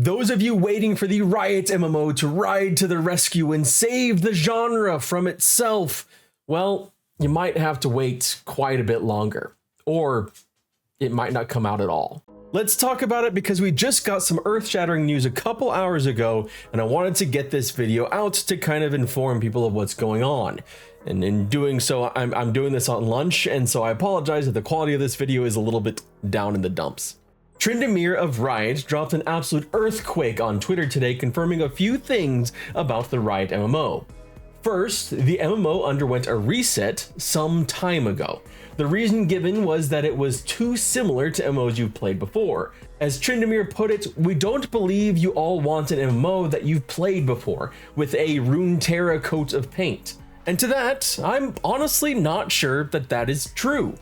Those of you waiting for the Riot MMO to ride to the rescue and save the genre from itself, well, you might have to wait quite a bit longer, or it might not come out at all. Let's talk about it because we just got some earth-shattering news a couple hours ago, and I wanted to get this video out to kind of inform people of what's going on. And in doing so, I'm doing this on lunch, and so I apologize if the quality of this video is a little bit down in the dumps. Tryndamere of Riot dropped an absolute earthquake on Twitter today, confirming a few things about the Riot MMO. First, the MMO underwent a reset some time ago. The reason given was that it was too similar to MMOs you've played before. As Tryndamere put it, "We don't believe you all want an MMO that you've played before, with a Runeterra coat of paint." And to that, I'm honestly not sure that that is true.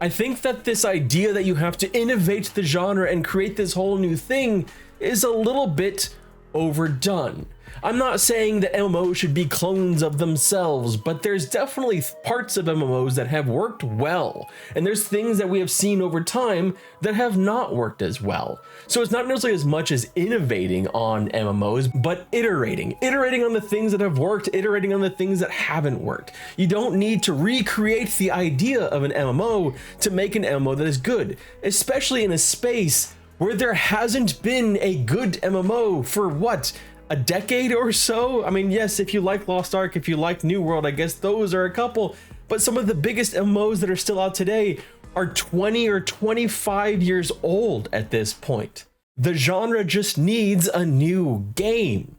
I think that this idea that you have to innovate the genre and create this whole new thing is a little bit overdone. I'm not saying that MMOs should be clones of themselves, but there's definitely parts of MMOs that have worked well, and there's things that we have seen over time that have not worked as well. So it's not necessarily as much as innovating on MMOs, but iterating on the things that have worked, iterating on the things that haven't worked. You don't need to recreate the idea of an MMO to make an MMO that is good, especially in a space where there hasn't been a good MMO for what? A decade or so? I mean, yes, if you like Lost Ark, if you like New World, I guess those are a couple, but some of the biggest MMOs that are still out today are 20 or 25 years old at this point. The genre just needs a new game.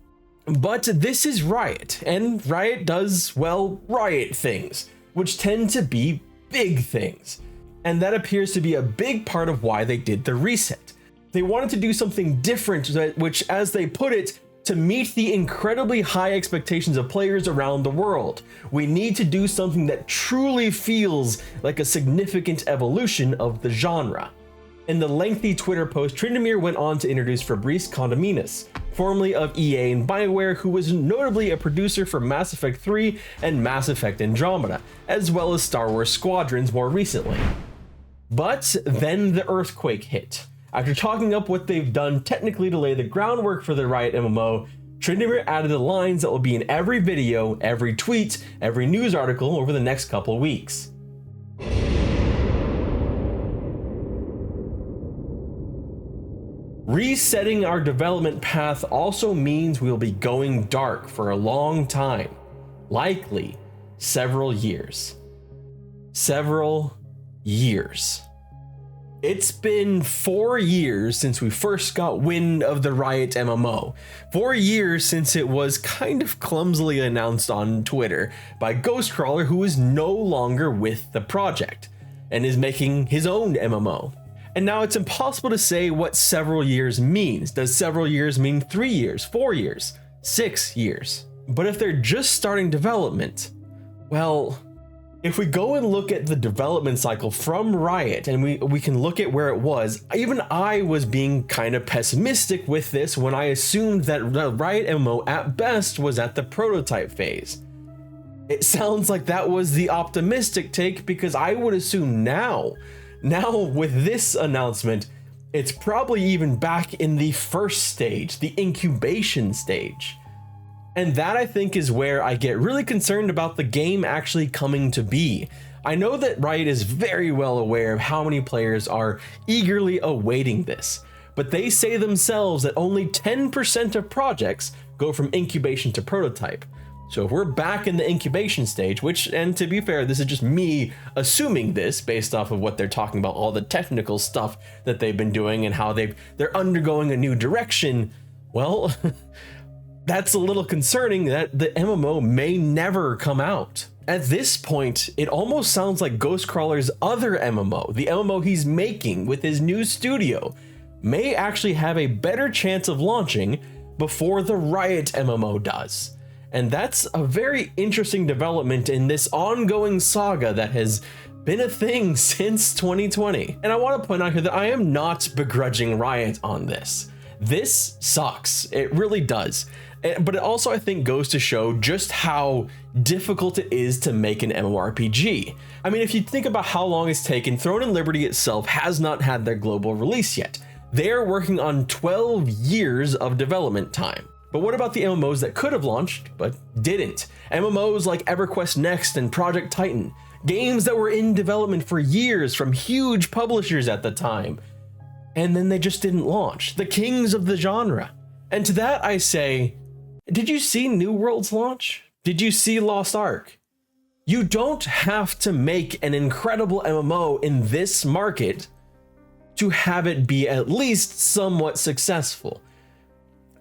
But this is Riot, and Riot does, well, Riot things, which tend to be big things. And that appears to be a big part of why they did the reset. They wanted to do something different, which, as they put it, to meet the incredibly high expectations of players around the world. We need to do something that truly feels like a significant evolution of the genre. In the lengthy Twitter post, Tryndamere went on to introduce Fabrice Condominis, formerly of EA and BioWare, who was notably a producer for Mass Effect 3 and Mass Effect Andromeda, as well as Star Wars Squadrons more recently. But then the earthquake hit. After talking up what they've done technically to lay the groundwork for the Riot MMO, Tryndamere added the lines that will be in every video, every tweet, every news article over the next couple weeks. Resetting our development path also means we'll be going dark for a long time, likely several years. Several years. It's been 4 years since we first got wind of the Riot MMO. 4 years since it was kind of clumsily announced on Twitter by Ghostcrawler, who is no longer with the project and is making his own MMO. And now it's impossible to say what several years means. Does several years mean 3 years, 4 years, 6 years? But if they're just starting development, well, if we go and look at the development cycle from Riot, and we can look at where it was, even I was being kind of pessimistic with this when I assumed that the Riot MMO at best was at the prototype phase. It sounds like that was the optimistic take, because I would assume now with this announcement, it's probably even back in the first stage, the incubation stage. And that, I think, is where I get really concerned about the game actually coming to be. I know that Riot is very well aware of how many players are eagerly awaiting this, but they say themselves that only 10% of projects go from incubation to prototype. So if we're back in the incubation stage, which, and to be fair, this is just me assuming this based off of what they're talking about, all the technical stuff that they've been doing and how they're undergoing a new direction, well, that's a little concerning that the MMO may never come out. At this point, it almost sounds like Ghostcrawler's other MMO, the MMO he's making with his new studio, may actually have a better chance of launching before the Riot MMO does. And that's a very interesting development in this ongoing saga that has been a thing since 2020. And I want to point out here that I am not begrudging Riot on this. This sucks. It really does. But it also, I think, goes to show just how difficult it is to make an MMORPG. I mean, if you think about how long it's taken, Throne and Liberty itself has not had their global release yet. They're working on 12 years of development time. But what about the MMOs that could have launched but didn't? MMOs like Everquest Next and Project Titan, games that were in development for years from huge publishers at the time, and then they just didn't launch. The kings of the genre. And to that I say, did you see New World's launch? Did you see Lost Ark? You don't have to make an incredible MMO in this market to have it be at least somewhat successful.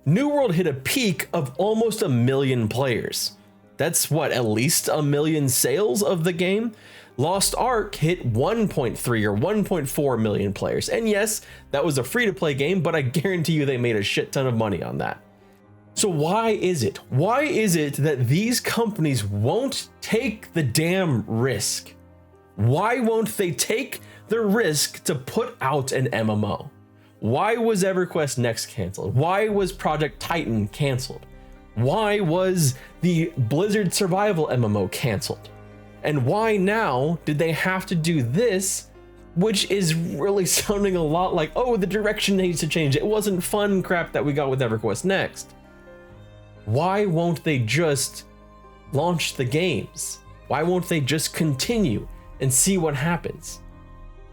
New World hit a peak of almost 1 million players. That's what, at least 1 million sales of the game? Lost Ark hit 1.3 or 1.4 million players. And yes, that was a free-to-play game, but I guarantee you they made a shit ton of money on that. So why is it? Why is it that these companies won't take the damn risk? Why won't they take the risk to put out an MMO? Why was Everquest Next canceled? Why was Project Titan canceled? Why was the Blizzard Survival MMO canceled? And why now did they have to do this, which is really sounding a lot like, oh, the direction needs to change. It wasn't fun crap that we got with Everquest Next. Why won't they just launch the games? Why won't they just continue and see what happens?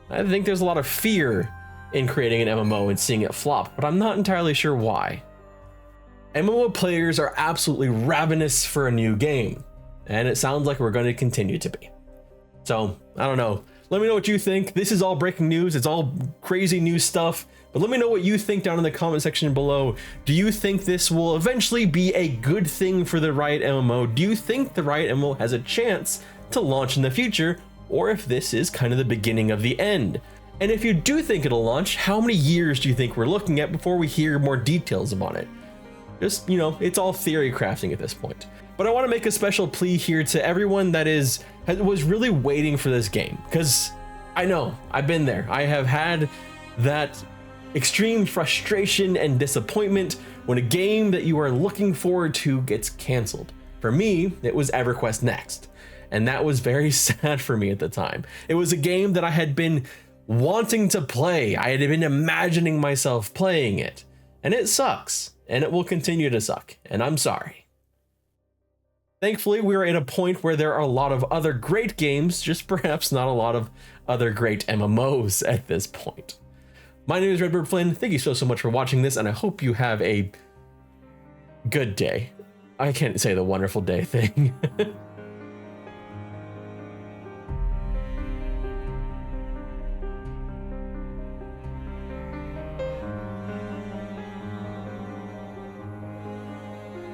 I think there's a lot of fear in creating an MMO and seeing it flop, but I'm not entirely sure why. MMO players are absolutely ravenous for a new game, and it sounds like we're going to continue to be. So, I don't know. Let me know what you think. This is all breaking news. It's all crazy new stuff, but let me know what you think down in the comment section below. Do you think this will eventually be a good thing for the Riot MMO? Do you think the Riot MMO has a chance to launch in the future, or if this is kind of the beginning of the end? And if you do think it'll launch, how many years do you think we're looking at before we hear more details about it? Just, you know, it's all theory crafting at this point. But I want to make a special plea here to everyone that was really waiting for this game, because I know I've been there. I have had that extreme frustration and disappointment when a game that you are looking forward to gets canceled. For me, it was Everquest Next, and that was very sad for me at the time. It was a game that I had been wanting to play. I had been imagining myself playing it, and it sucks, and it will continue to suck, and I'm sorry. Thankfully, we are at a point where there are a lot of other great games, just perhaps not a lot of other great MMOs at this point. My name is Redbird Flynn. Thank you so much for watching this, and I hope you have a good day. I can't say the wonderful day thing.